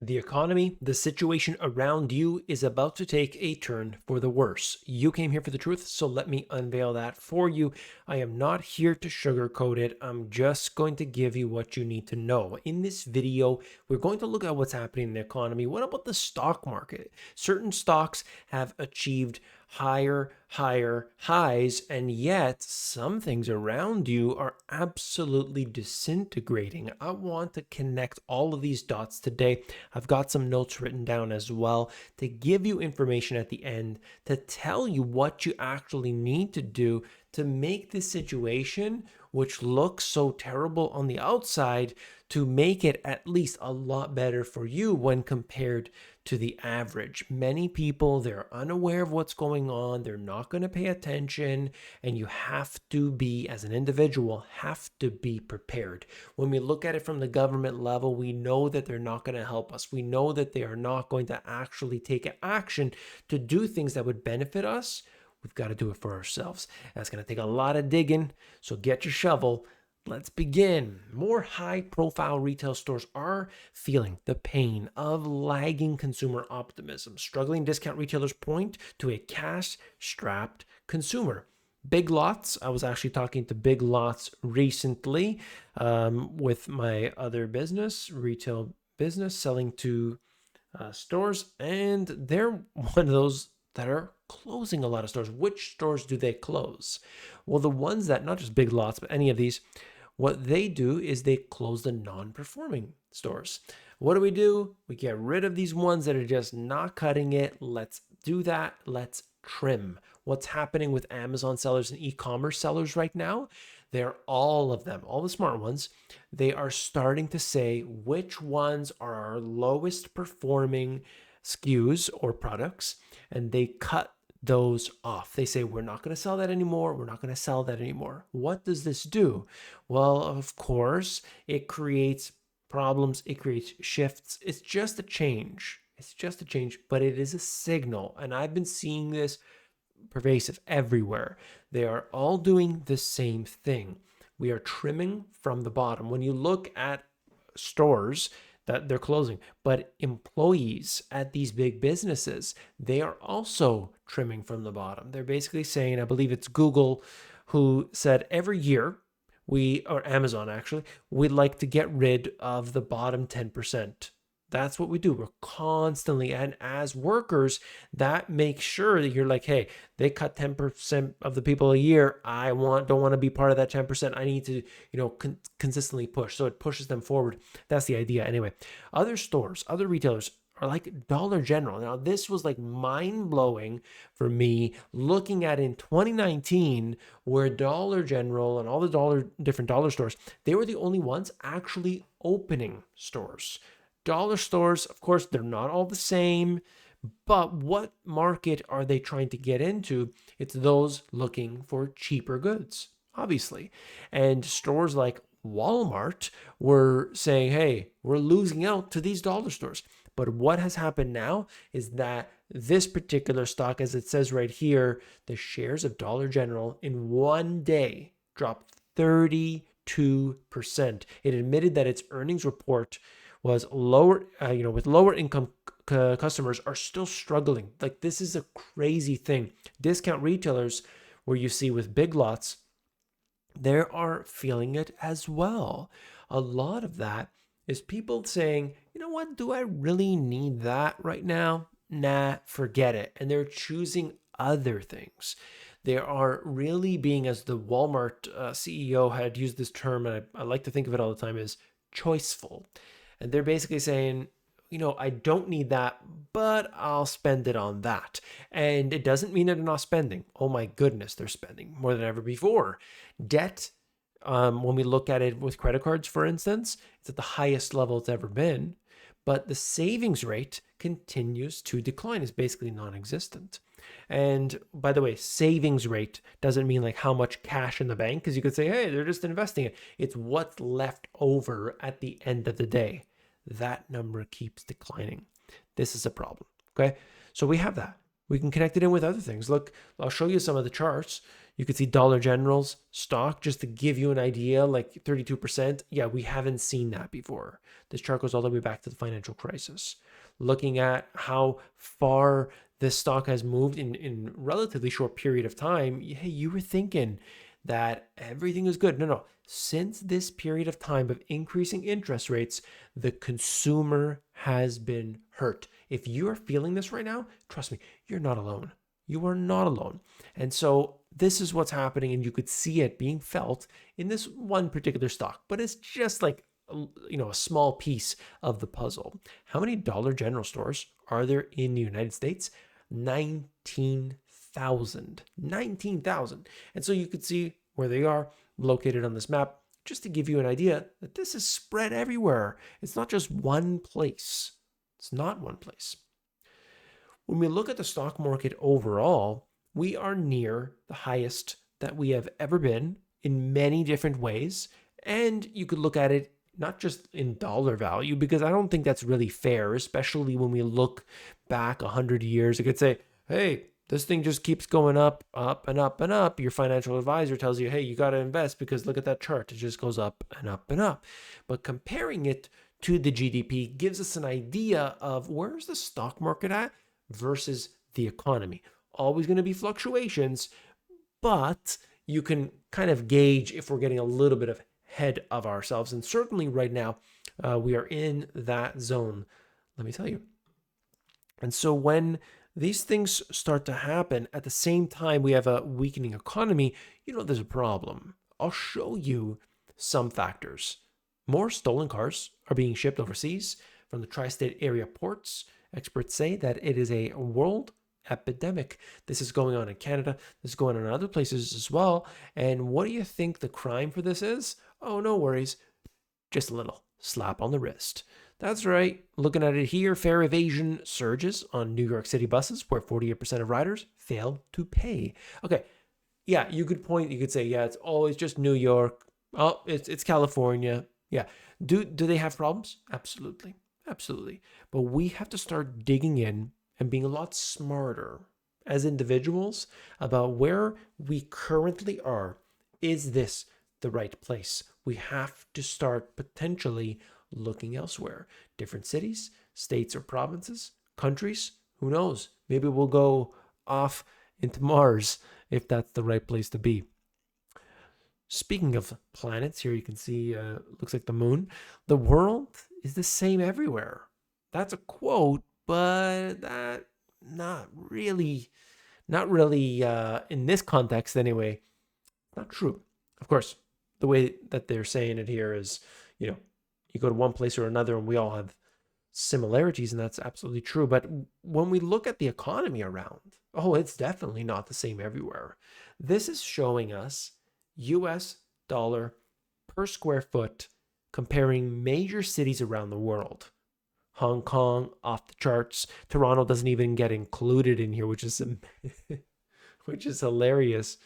The economy, the situation around you is about to take a turn for the worse. You came here for the truth, so let me unveil that for you. I am not here to sugarcoat it. I'm just going to give you what you need to know. In this video, we're going to look at what's happening in the economy. What about the stock market? Certain stocks have achieved higher highs, and yet some things around you are absolutely disintegrating. I want to connect all of these dots today. I've got some notes written down as well to give you information at the end to tell you what you actually need to do to make this situation, which looks so terrible on the outside, to make it at least a lot better for you when compared to the average. Many people, they're unaware of what's going on. They're not going to pay attention, and you have to be, as an individual, have to be prepared. When we look at it from the government level, we know that they're not going to help us. We know that they are not going to actually take action to do things that would benefit us. We've got to do it for ourselves. That's going to take a lot of digging, so get your shovel. Let's begin. More high profile retail stores are feeling the pain of lagging consumer optimism. Struggling discount retailers point to a cash strapped consumer. Big Lots, I was actually talking to Big Lots recently with my other business, retail business, selling to stores, and they're one of those that are closing a lot of stores. Which stores do they close? Well, the ones that, not just Big Lots, but any of these, what they do is they close the non-performing stores. What do? We get rid of these ones that are just not cutting it. Let's do that. Let's trim. What's happening with Amazon sellers and e-commerce sellers right now? They're all of them, all the smart ones. They are starting to say which ones are our lowest performing SKUs or products, and they cut those off. They say, we're not going to sell that anymore. We're not going to sell that anymore. What does this do? Well, of course, it creates problems. It creates shifts. It's just a change. It's just a change, but it is a signal. And I've been seeing this pervasive everywhere. They are all doing the same thing. We are trimming from the bottom. When you look at stores that they're closing, but employees at these big businesses, they are also trimming from the bottom. They're basically saying, I believe it's Google who said every year or Amazon actually, we'd like to get rid of the bottom 10%. That's what we do. We're constantly, and as workers, that makes sure that you're like, hey, they cut 10% of the people a year. Don't want to be part of that 10%. I need to, consistently push. So it pushes them forward. That's the idea. Anyway, other stores, other retailers are like Dollar General. Now, this was like mind blowing for me looking at in 2019, where Dollar General and all the different dollar stores, they were the only ones actually opening stores. Dollar stores, of course, they're not all the same, but what market are they trying to get into? It's those looking for cheaper goods, obviously. And stores like Walmart were saying, hey, we're losing out to these dollar stores. But what has happened now is that this particular stock, as it says right here, the shares of Dollar General in one day dropped 32%. It admitted that its earnings report was lower, with lower income customers are still struggling. Like, this is a crazy thing. Discount retailers, where you see with Big Lots, they are feeling it as well. A lot of that is people saying, you know what, do I really need that right now? Nah, forget it. And they're choosing other things. They are really being, as the Walmart CEO had used this term, and I like to think of it all the time, is choiceful. And they're basically saying, I don't need that, but I'll spend it on that. And it doesn't mean that they're not spending. Oh my goodness, they're spending more than ever before. Debt, when we look at it with credit cards, for instance, it's at the highest level it's ever been. But the savings rate continues to decline. It's basically non-existent. And by the way, savings rate doesn't mean like how much cash in the bank, because you could say, hey, they're just investing it. It's what's left over at the end of the day. That number keeps declining. This is a problem. Okay. So we have that. We can connect it in with other things. Look, I'll show you some of the charts. You can see Dollar General's stock, just to give you an idea, like 32%. Yeah, we haven't seen that before. This chart goes all the way back to the financial crisis. Looking at how far this stock has moved in relatively short period of time, hey, you were thinking that everything is good. No. Since this period of time of increasing interest rates, the consumer has been hurt. If you are feeling this right now, trust me, you're not alone. You are not alone. And so this is what's happening, and you could see it being felt in this one particular stock, but it's just like a small piece of the puzzle. How many Dollar General stores are there in the United States? 19,000. 19,000. And so you could see where they are located on this map, just to give you an idea that this is spread everywhere. It's not just one place. It's not one place. When we look at the stock market overall, we are near the highest that we have ever been in many different ways. And you could look at it not just in dollar value, because I don't think that's really fair, especially when we look back 100 years. It could say, hey, this thing just keeps going up, up, and up, and up. Your financial advisor tells you, hey, you got to invest because look at that chart. It just goes up and up and up. But comparing it to the GDP gives us an idea of where's the stock market at versus the economy. Always going to be fluctuations, but you can kind of gauge if we're getting a little bit ahead of ourselves. And certainly right now, we are in that zone, let me tell you. And so when these things start to happen at the same time we have a weakening economy, there's a problem. I'll show you some factors. More stolen cars are being shipped overseas from the tri-state area ports. Experts say that it is a world epidemic. This is going on in Canada. This is going on in other places as well. And what do you think the crime for this is? Oh, no worries. Just a little slap on the wrist. That's right. Looking at it here, fare evasion surges on New York City buses where 48% of riders fail to pay. Okay. Yeah, you could say, yeah, it's always just New York. Oh, it's California. Yeah. Do they have problems? Absolutely. Absolutely. But we have to start digging in and being a lot smarter as individuals about where we currently are. Is this the right place? We have to start potentially looking elsewhere. Different cities, states or provinces, countries, who knows? Maybe we'll go off into Mars if that's the right place to be. Speaking of planets, here you can see, looks like the moon. The world is the same everywhere. That's a quote, but that not really in this context anyway, not true. Of course, the way that they're saying it here is, you go to one place or another and we all have similarities, and that's absolutely true. But when we look at the economy around, it's definitely not the same everywhere. This is showing us US dollar per square foot comparing major cities around the world. Hong Kong off the charts. Toronto doesn't even get included in here, which is hilarious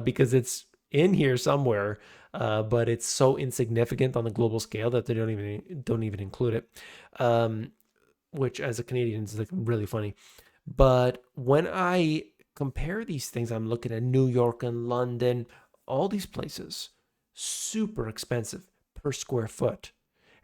because it's in here somewhere, but it's so insignificant on the global scale that they don't even include it, which as a Canadian is like really funny. But when I compare these things, I'm looking at New York and London, all these places, super expensive per square foot.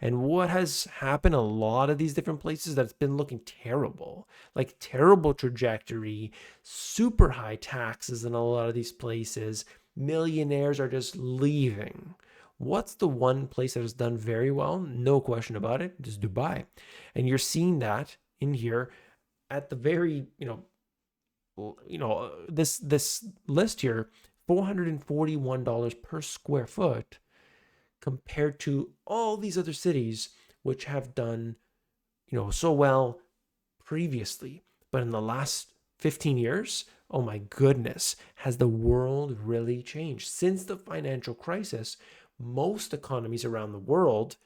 And what has happened a lot of these different places that's been looking terrible, like terrible trajectory, super high taxes in a lot of these places. Millionaires are just leaving. What's the one place that has done very well? No question about it, is Dubai. And you're seeing that in here at the very, this list here, $441 per square foot compared to all these other cities which have done, so well previously. But in the last 15 years, oh my goodness, has the world really changed? Since the financial crisis, most economies around the world,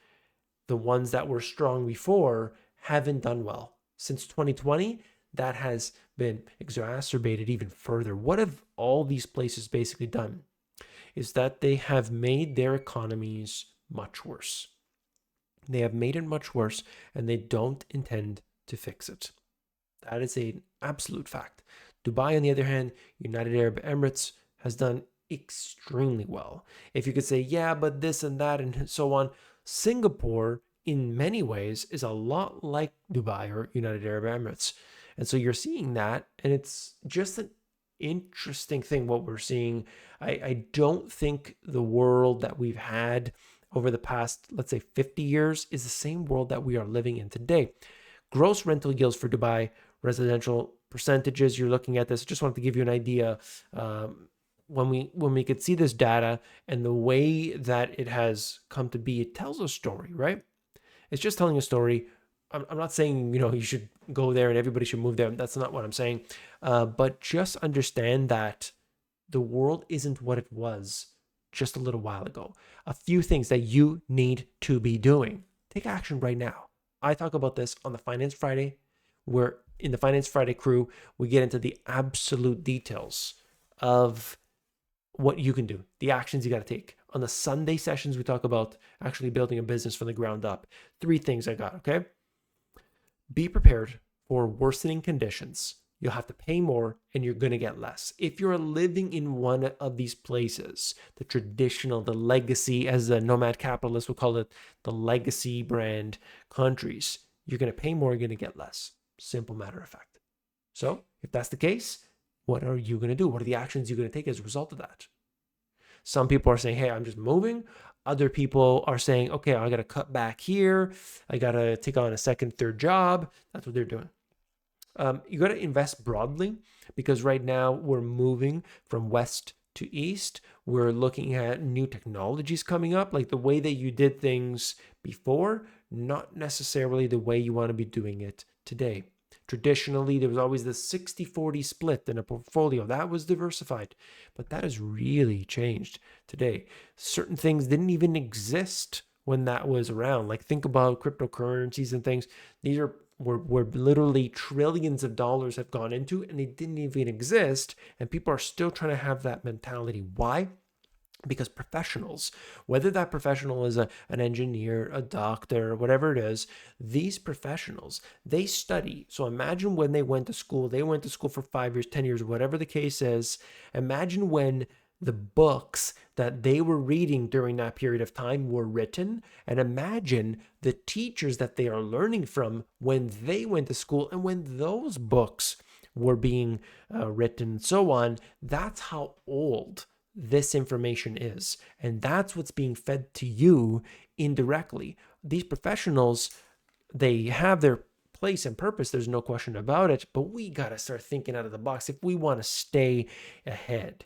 the ones that were strong before, haven't done well. Since 2020, that has been exacerbated even further. What have all these places basically done? Is that they have made their economies much worse. They have made it much worse, and they don't intend to fix it. That is an absolute fact. Dubai, on the other hand, United Arab Emirates, has done extremely well. If you could say, yeah, but this and that and so on, Singapore, in many ways, is a lot like Dubai or United Arab Emirates. And so you're seeing that, and it's just an interesting thing what we're seeing. I don't think the world that we've had over the past, let's say, 50 years is the same world that we are living in today. Gross rental yields for Dubai, residential percentages, you're looking at this. Just wanted to give you an idea. When we could see this data and the way that it has come to be, it tells a story, right? It's just telling a story. I'm not saying, you should go there and everybody should move there. That's not what I'm saying. But just understand that the world isn't what it was just a little while ago. A few things that you need to be doing. Take action right now. I talk about this on the Finance Friday, where in the Finance Friday crew, we get into the absolute details of what you can do, the actions you got to take. On the Sunday sessions, we talk about actually building a business from the ground up. 3 things I got, okay? Be prepared for worsening conditions. You'll have to pay more and you're going to get less. If you're living in one of these places, the traditional, the legacy, as the nomad capitalists will call it, the legacy brand countries, you're going to pay more, you're going to get less. Simple matter of fact. So if that's the case, what are you going to do? What are the actions you're going to take as a result of that? Some people are saying, hey, I'm just moving. Other people are saying, okay, I got to cut back here. I got to take on a second, third job. That's what they're doing. You got to invest broadly, because right now we're moving from west to east. We're looking at new technologies coming up, like the way that you did things before, not necessarily the way you want to be doing it today. Traditionally, there was always the 60-40 split in a portfolio. That was diversified, but that has really changed today. Certain things didn't even exist when that was around. Like think about cryptocurrencies and things. These are where literally trillions of dollars have gone into, and they didn't even exist, and people are still trying to have that mentality. Why? Because professionals, whether that professional is an engineer, a doctor, whatever it is, these professionals, they study. So imagine when they went to school for 5 years, 10 years, whatever the case is. Imagine when the books that they were reading during that period of time were written, and imagine the teachers that they are learning from when they went to school and when those books were being written and so on. That's how old this information is, and that's what's being fed to you indirectly. These professionals, they have their place and purpose, there's no question about it, but we got to start thinking out of the box if we want to stay ahead.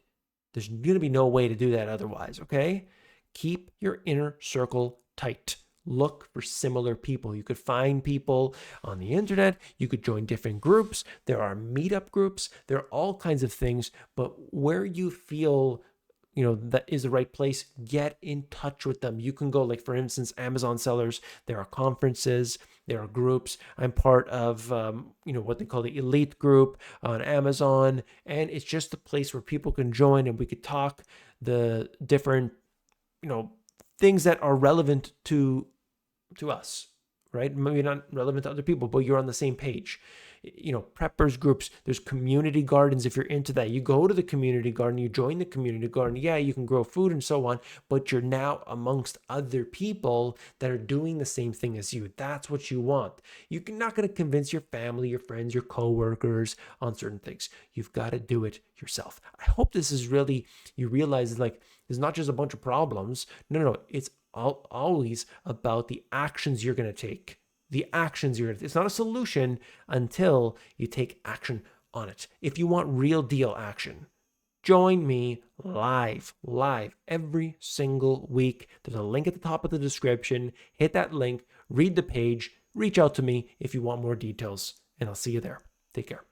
There's going to be no way to do that otherwise, okay? Keep your inner circle tight. Look for similar people. You could find people on the internet. You could join different groups. There are meetup groups. There are all kinds of things. But where you feel, that is the right place, get in touch with them. You can go, like, for instance, Amazon sellers. There are conferences. There are groups. I'm part of, what they call the elite group on Amazon. And it's just a place where people can join and we could talk the different, things that are relevant to us, right? Maybe not relevant to other people, but you're on the same page. Preppers groups, there's community gardens. If you're into that, you go to the community garden, you join the community garden. Yeah, you can grow food and so on, but you're now amongst other people that are doing the same thing as you. That's what you want. You're not going to convince your family, your friends, your coworkers on certain things. You've got to do it yourself. I hope this is really, you realize, like, there's not just a bunch of problems. No. It's always about the actions you're going to take. It's not a solution until you take action on it. If you want real deal action, join me live every single week. There's a link at the top of the description. Hit that link, read the page, reach out to me if you want more details, and I'll see you there. Take care.